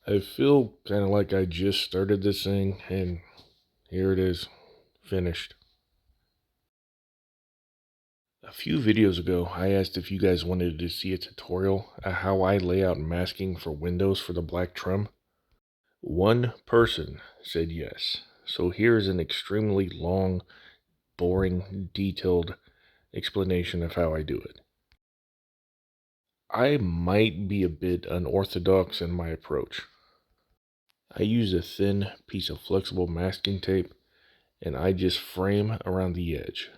I feel kind of like I just started this thing, and here it is, finished. A few videos ago, I asked if you guys wanted to see a tutorial on how I lay out masking for windows for the black trim. One person said yes. So here is an extremely long, boring, detailed explanation of how I do it. I might be a bit unorthodox in my approach. I use a thin piece of flexible masking tape and I just frame around the edge.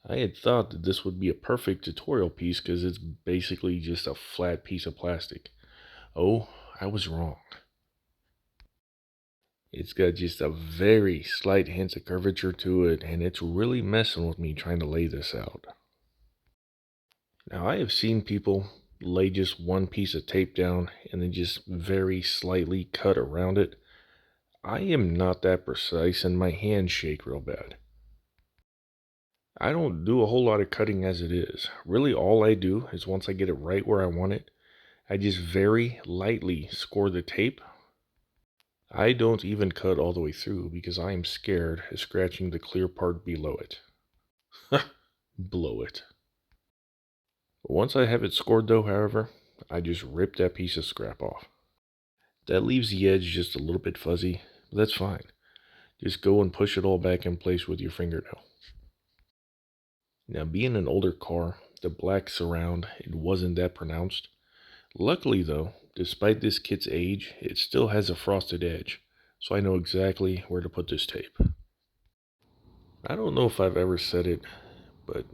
I had thought that this would be a perfect tutorial piece because it's basically just a flat piece of plastic. Oh, I was wrong. It's got just a very slight hint of curvature to it, and it's really messing with me trying to lay this out. Now, I have seen people lay just one piece of tape down and then just very slightly cut around it. I am not that precise and my hands shake real bad. I don't do a whole lot of cutting as it is. Really, all I do is once I get it right where I want it, I just very lightly score the tape. I don't even cut all the way through because I am scared of scratching the clear part below it. Blow it. Once I have it scored though, however, I just rip that piece of scrap off. That leaves the edge just a little bit fuzzy, but that's fine. Just go and push it all back in place with your fingernail. Now, being an older car, the black surround, it wasn't that pronounced. Luckily though, despite this kit's age, it still has a frosted edge, so I know exactly where to put this tape. I don't know if I've ever said it, but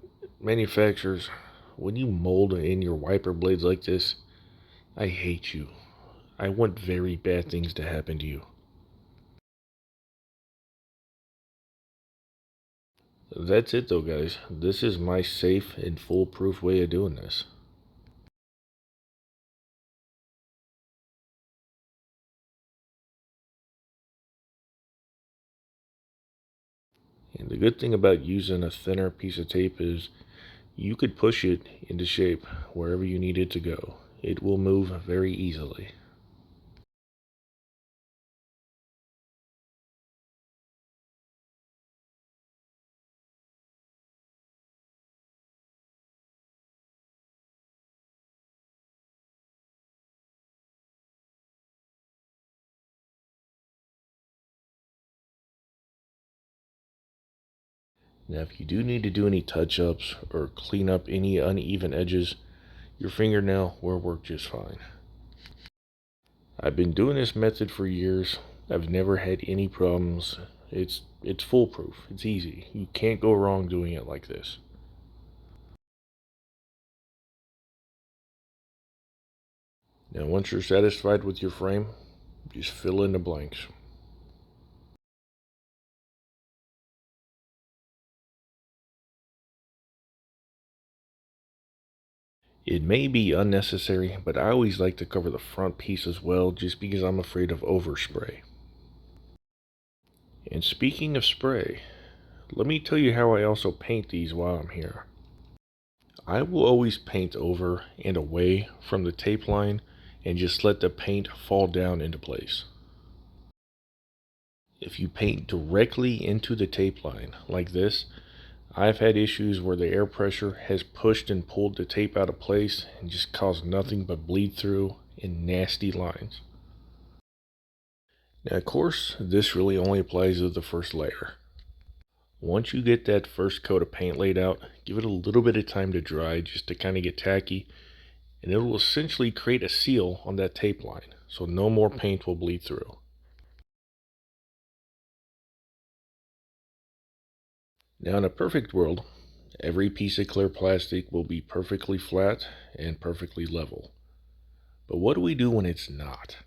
manufacturers, when you mold in your wiper blades like this, I hate you. I want very bad things to happen to you. That's it though, guys. This is my safe and foolproof way of doing this. And the good thing about using a thinner piece of tape is you could push it into shape wherever you need it to go. It will move very easily. Now, if you do need to do any touch-ups or clean up any uneven edges, your fingernail will work just fine. I've been doing this method for years. I've never had any problems. It's foolproof. It's easy. You can't go wrong doing it like this. Now, once you're satisfied with your frame, just fill in the blanks. It may be unnecessary, but I always like to cover the front piece as well just because I'm afraid of overspray. And speaking of spray, let me tell you how I also paint these while I'm here. I will always paint over and away from the tape line and just let the paint fall down into place. If you paint directly into the tape line like this, I've had issues where the air pressure has pushed and pulled the tape out of place and just caused nothing but bleed through and nasty lines. Now, of course, this really only applies to the first layer. Once you get that first coat of paint laid out, give it a little bit of time to dry just to kind of get tacky, and it will essentially create a seal on that tape line, so no more paint will bleed through. Now, in a perfect world, every piece of clear plastic will be perfectly flat and perfectly level. But what do we do when it's not?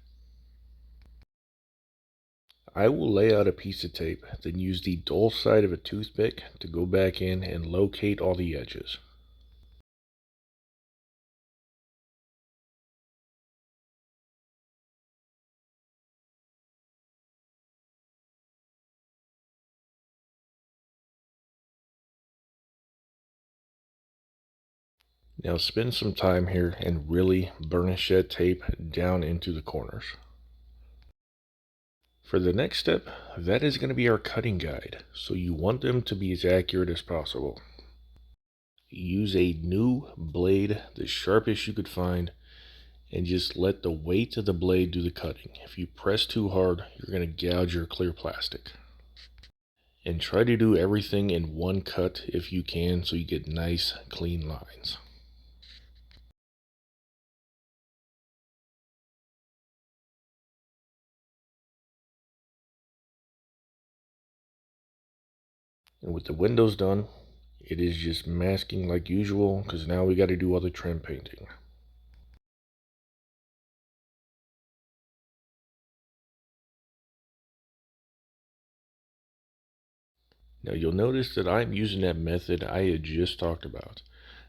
I will lay out a piece of tape, then use the dull side of a toothpick to go back in and locate all the edges. Now spend some time here and really burnish that tape down into the corners. For the next step, that is going to be our cutting guide, so you want them to be as accurate as possible. Use a new blade, the sharpest you could find, and just let the weight of the blade do the cutting. If you press too hard, you're going to gouge your clear plastic. And try to do everything in one cut if you can, so you get nice, clean lines. And with the windows done, it is just masking like usual, because now we got to do all the trim painting. Now you'll notice that I'm using that method I had just talked about.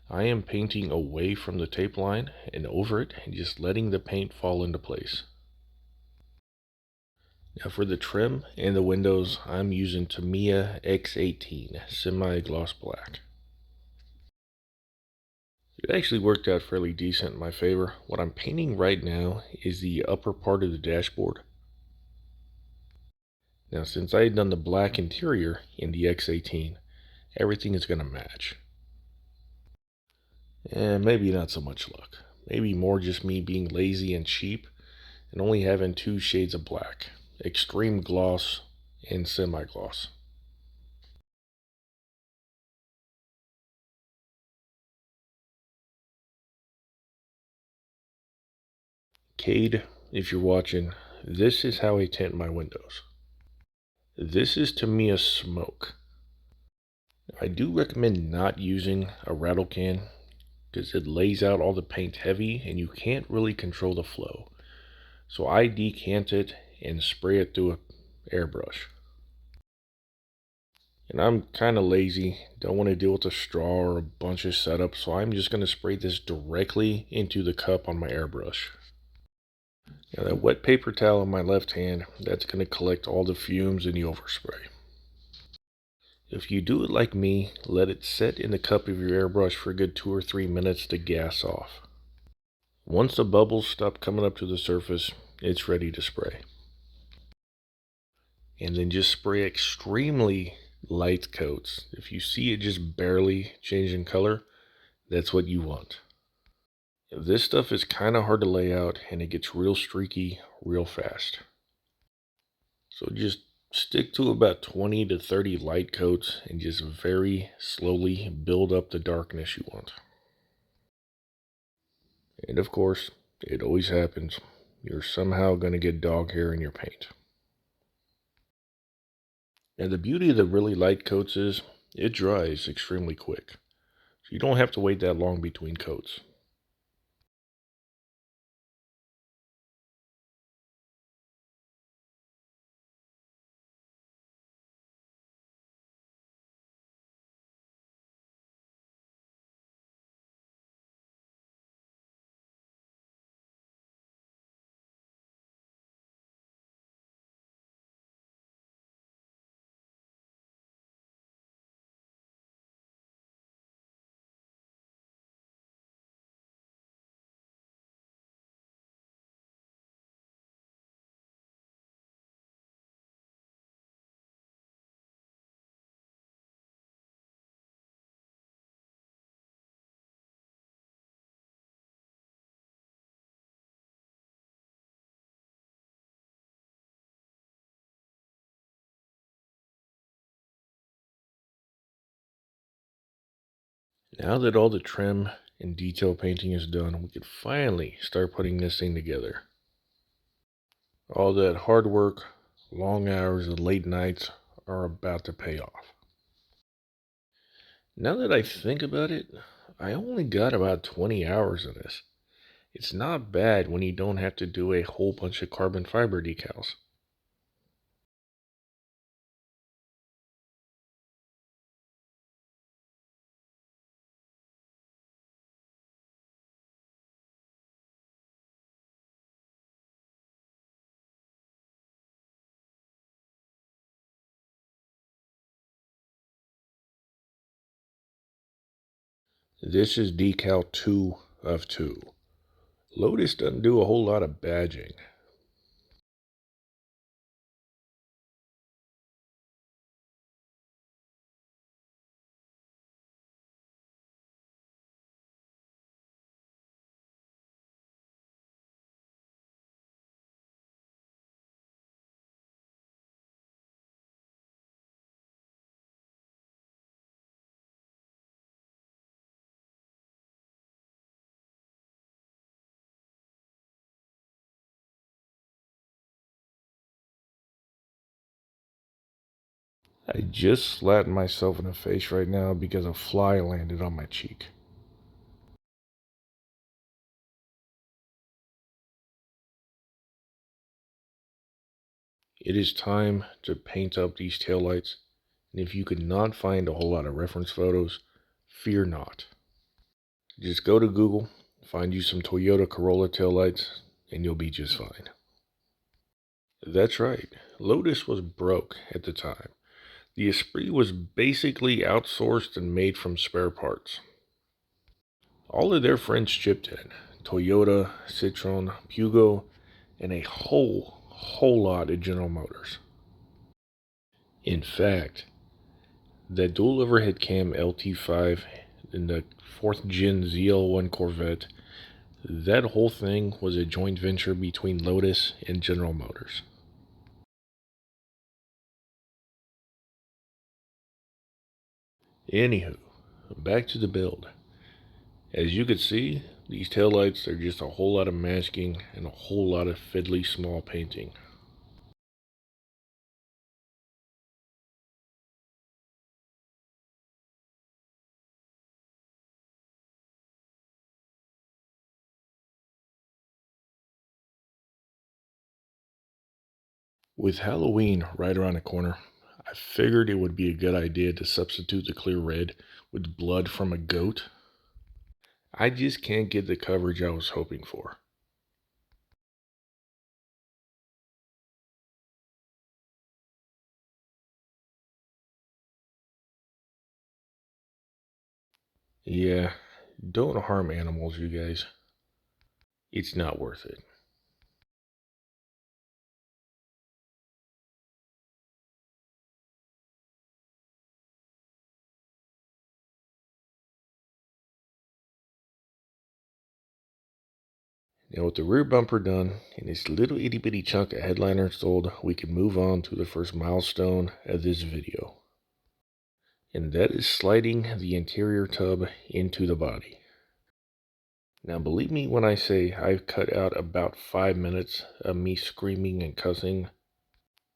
I am painting away from the tape line and over it and just letting the paint fall into place. Now for the trim and the windows, I'm using Tamiya X18 semi-gloss black. It actually worked out fairly decent in my favor. What I'm painting right now is the upper part of the dashboard. Now since I had done the black interior in the X18, everything is going to match. And maybe not so much luck. Maybe more just me being lazy and cheap and only having two shades of black. Extreme gloss and semi-gloss. Cade, if you're watching, this is how I tint my windows. This is Tamiya Smoke. I do recommend not using a rattle can because it lays out all the paint heavy and you can't really control the flow. So I decant it and spray it through an airbrush. And I'm kind of lazy, don't want to deal with a straw or a bunch of setup, so I'm just going to spray this directly into the cup on my airbrush. Now that wet paper towel in my left hand, that's going to collect all the fumes in the overspray. If you do it like me, let it set in the cup of your airbrush for a good 2 or 3 minutes to gas off. Once the bubbles stop coming up to the surface, it's ready to spray. And then just spray extremely light coats. If you see it just barely changing color, that's what you want. This stuff is kind of hard to lay out and it gets real streaky real fast. So just stick to about 20 to 30 light coats and just very slowly build up the darkness you want. And of course, it always happens. You're somehow going to get dog hair in your paint. And the beauty of the really light coats is it dries extremely quick. So you don't have to wait that long between coats. Now that all the trim and detail painting is done, we can finally start putting this thing together. All that hard work, long hours, and late nights are about to pay off. Now that I think about it, I only got about 20 hours of this. It's not bad when you don't have to do a whole bunch of carbon fiber decals. This is decal 2 of 2. Lotus doesn't do a whole lot of badging. I just slapped myself in the face right now because a fly landed on my cheek. It is time to paint up these taillights, and if you could not find a whole lot of reference photos, fear not. Just go to Google, find you some Toyota Corolla taillights, and you'll be just fine. That's right, Lotus was broke at the time. The Esprit was basically outsourced and made from spare parts. All of their friends chipped in. Toyota, Citroen, Pugo, and a whole lot of General Motors. In fact, that dual overhead cam LT5 and the 4th gen ZL1 Corvette, that whole thing was a joint venture between Lotus and General Motors. Anywho, back to the build. As you can see, these taillights are just a whole lot of masking and a whole lot of fiddly small painting. With Halloween right around the corner, I figured it would be a good idea to substitute the clear red with blood from a goat. I just can't get the coverage I was hoping for. Yeah, don't harm animals, you guys. It's not worth it. Now with the rear bumper done and this little itty bitty chunk of headliner installed, we can move on to the first milestone of this video. And that is sliding the interior tub into the body. Now believe me when I say I've cut out about 5 minutes of me screaming and cussing.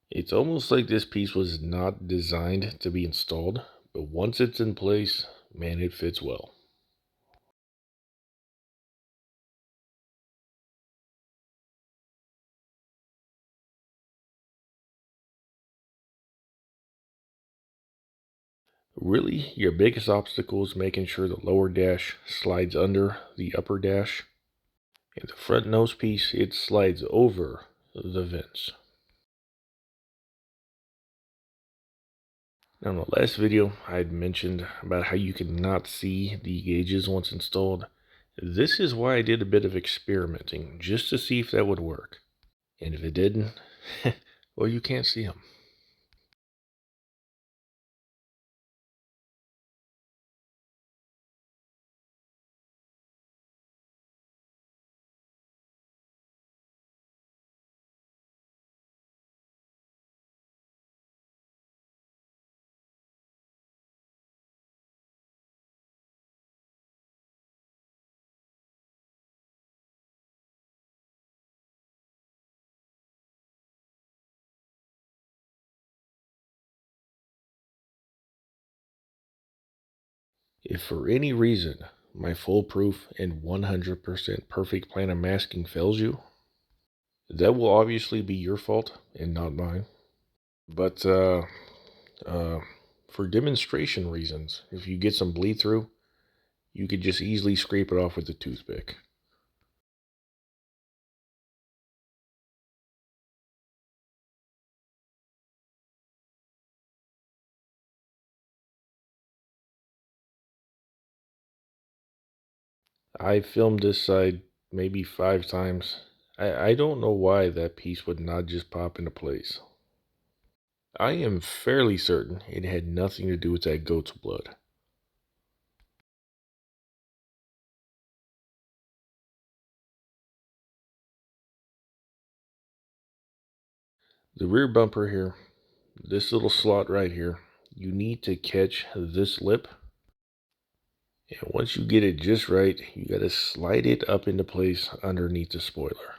It's almost like this piece was not designed to be installed, but once it's in place, man, it fits well. Really, your biggest obstacle is making sure the lower dash slides under the upper dash, and the front nose piece, it slides over the vents. Now in the last video, I had mentioned about how you could not see the gauges once installed. This is why I did a bit of experimenting, just to see if that would work. And if it didn't, well, you can't see them. If for any reason my foolproof and 100% perfect plan of masking fails you, that will obviously be your fault and not mine. But uh, for demonstration reasons, if you get some bleed through, you could just easily scrape it off with a toothpick. I filmed this side maybe 5 times. I don't know why that piece would not just pop into place. I am fairly certain it had nothing to do with that goat's blood. The rear bumper here, this little slot right here, you need to catch this lip. And once you get it just right, you got to slide it up into place underneath the spoiler.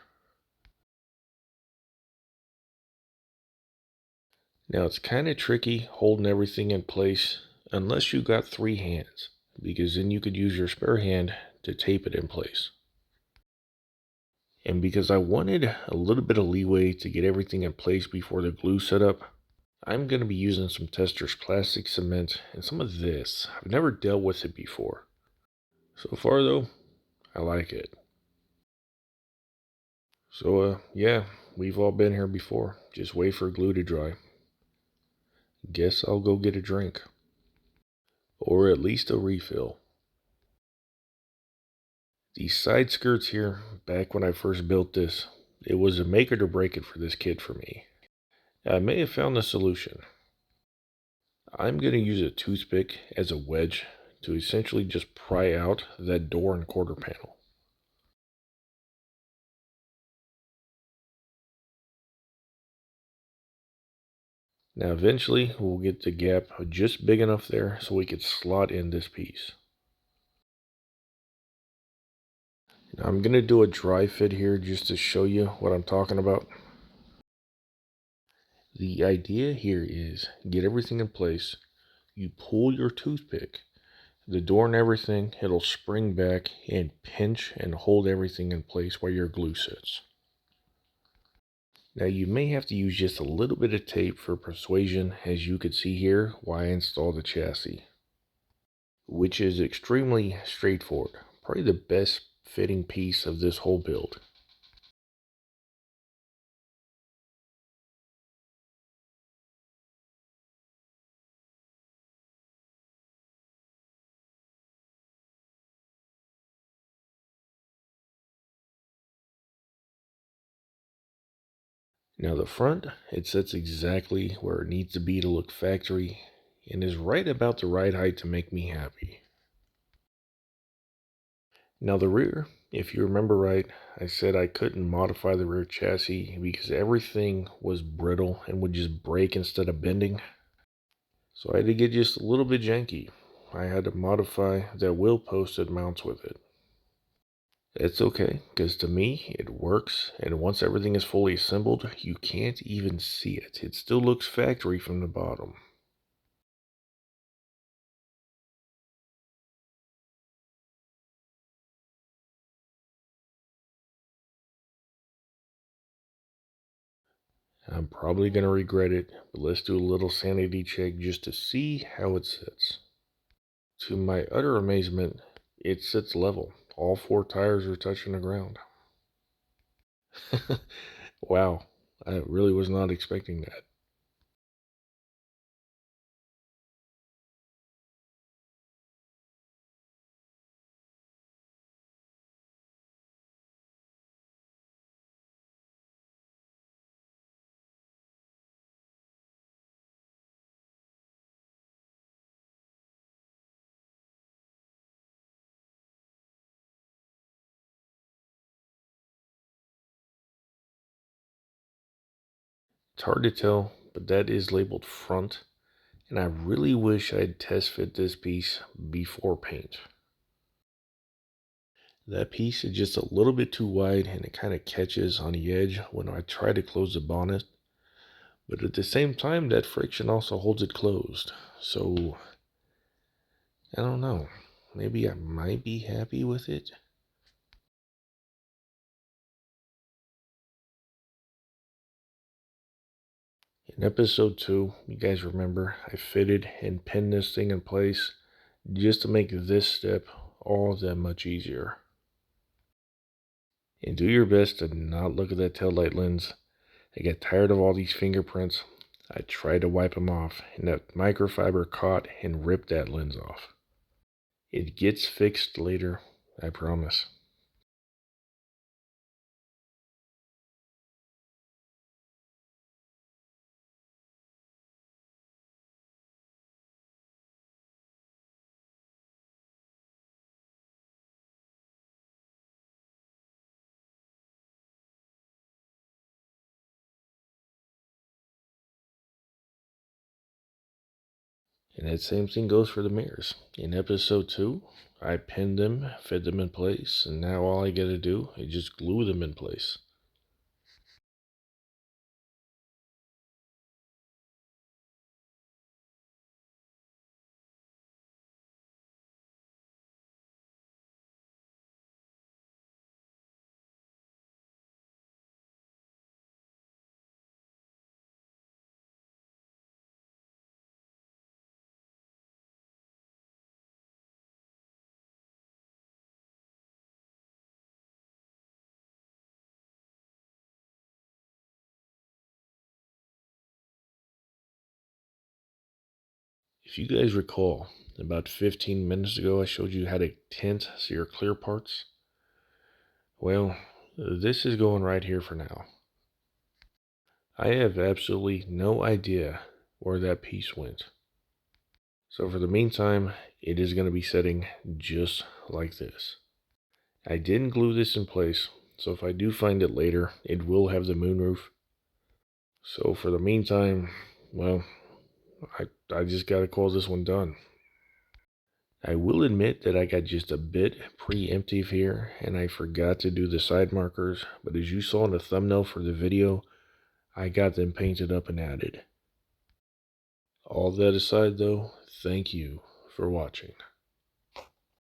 Now it's kind of tricky holding everything in place unless you got 3 hands, because then you could use your spare hand to tape it in place. And because I wanted a little bit of leeway to get everything in place before the glue setup, I'm going to be using some Testor's plastic cement and some of this. I've never dealt with it before. So far though, I like it. So yeah, we've all been here before. Just wait for glue to dry. Guess I'll go get a drink. Or at least a refill. These side skirts here, back when I first built this, it was a make it or break it for this kid for me. I may have found the solution. I'm going to use a toothpick as a wedge to essentially just pry out that door and quarter panel. Now eventually we'll get the gap just big enough there so we could slot in this piece. Now I'm going to do a dry fit here just to show you what I'm talking about. The idea here is get everything in place. You pull your toothpick, the door and everything, it'll spring back and pinch and hold everything in place where your glue sits. Now you may have to use just a little bit of tape for persuasion, as you could see here while I install the chassis, which is extremely straightforward. Probably the best fitting piece of this whole build. Now the front, it sits exactly where it needs to be to look factory and is right about the right height to make me happy. Now the rear, if you remember right, I said I couldn't modify the rear chassis because everything was brittle and would just break instead of bending. So I had to get just a little bit janky. I had to modify that wheel post that mounts with it. It's okay, because to me, it works, and once everything is fully assembled, you can't even see it. It still looks factory from the bottom. I'm probably going to regret it, but let's do a little sanity check just to see how it sits. To my utter amazement, it sits level. All 4 tires are touching the ground. Wow, I really was not expecting that. It's hard to tell, but that is labeled front, and I really wish I'd test fit this piece before paint. That piece is just a little bit too wide and it kind of catches on the edge when I try to close the bonnet. But at the same time, that friction also holds it closed. So, I don't know. Maybe I might be happy with it. In episode 2, you guys remember, I fitted and pinned this thing in place just to make this step all that much easier. And do your best to not look at that taillight lens. I got tired of all these fingerprints. I tried to wipe them off, and that microfiber caught and ripped that lens off. It gets fixed later. I promise. And that same thing goes for the mirrors. In episode 2, I pinned them, fed them in place, and now all I gotta do is just glue them in place. If you guys recall, about 15 minutes ago I showed you how to tint your clear parts. Well, this is going right here for now. I have absolutely no idea where that piece went. So for the meantime, it is going to be setting just like this. I didn't glue this in place, so if I do find it later, it will have the moonroof. So for the meantime, well, I just got to call this one done. I will admit that I got just a bit preemptive here, and I forgot to do the side markers, but as you saw in the thumbnail for the video, I got them painted up and added. All that aside though, thank you for watching.